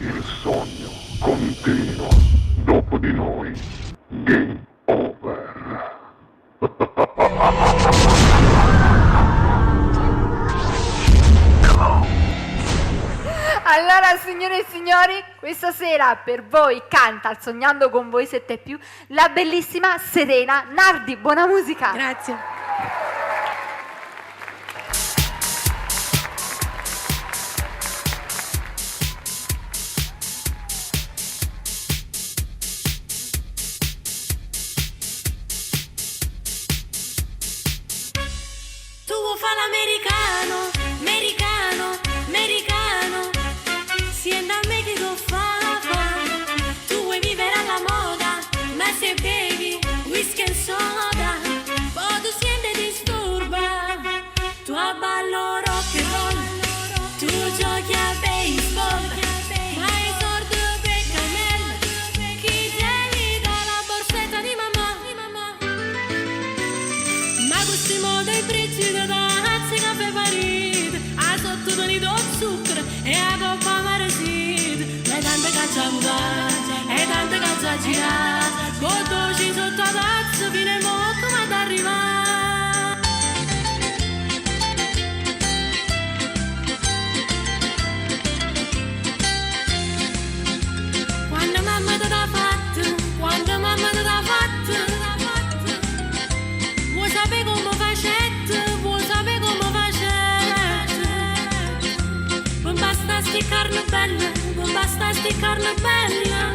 Il sogno continua. Dopo di noi, game over. Allora, signore e signori, questa sera per voi canta al Sognando con voi 7+, la bellissima Serena Nardi. Buona musica! Grazie. Tu vuoi fare l'americano, americano, americano. Siendo a me che tu fa. Tu vuoi vivere alla moda, ma se bevi whisky e soda, poi tu siente disturba. Tu a ballo rock and roll, tu giochi a baseball, ma i sordi per camel, chi te dà la borsetta di mamma. Ma questi modi i prezzi da tazze caffè parite, a sotto toni do zucchero e a coppa marasit. E tante caccia a bucare, e tante caccia a girare, con dolci sotto la tazza fino a mo' come ad arrivare. Quando mamma te l'ha fatto, quando mamma te l'ha fatto, vuoi sapere come facette, vuoi sapere come facette. Non basta sti carne bella, non basta sti carne bella.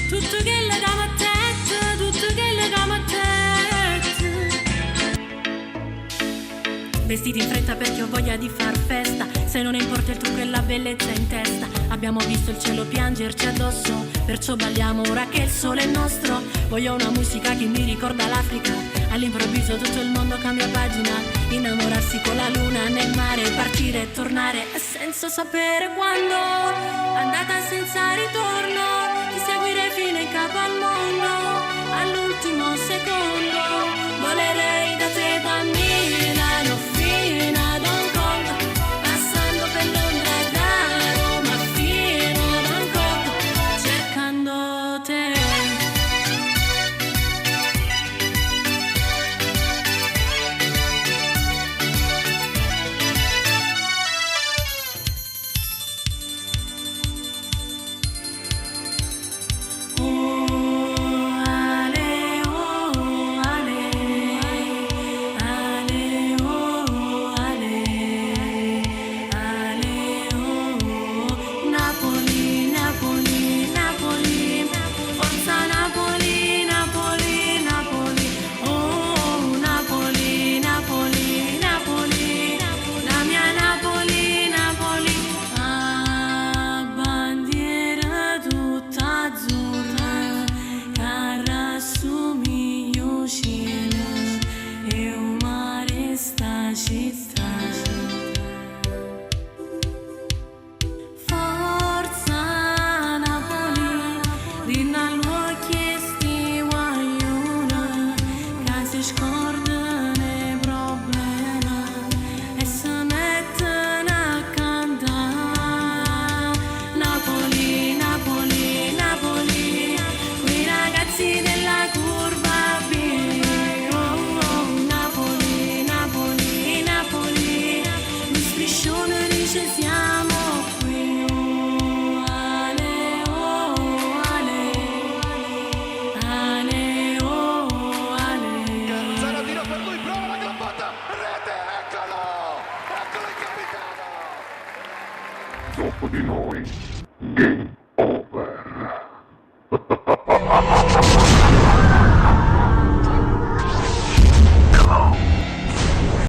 Tutto che le cama a tette, tutto che le cama a tette. Vestiti in fretta perché ho voglia di far festa. Se non importa il trucco e la bellezza in testa. Abbiamo visto il cielo piangerci addosso, perciò balliamo ora che il sole è nostro. Voglio una musica che mi ricorda l'Africa. All'improvviso tutto il mondo cambia pagina. Innamorarsi con la luna nel mare, partire e tornare senza sapere quando. Andata senza ritorno, ti seguire fino in capo al mondo. All'ultimo secondo volerei da te da Milano fino ad Hong Kong, passando per Londra e da Roma fino ad Hong Kong, cercando te. Oh, ale, oh, ale, ale, oh, ale, ale, oh. Napoli, Napoli, Napoli, forza Napoli, Napoli, Napoli. Oh, Napoli, Napoli, Napoli, la mia Napoli, Napoli. A bandiera tutta azzurra, cara assomiglia cielo e un mare sta città. Forza Napoli, rinallo chiesti guagliona, che si scordano i problemi e si mettono a cantare. Napoli, Napoli, Napoli, quei ragazzi della curva B. Oh, oh, Napoli, Napoli, Napoli, lo striscione dice siamo qui. Oh, ale, oh, ale, ale, oh, ale. Zaratino per lui, prova la glampata, rete, eccolo il capitano. Dopo di noi, game over.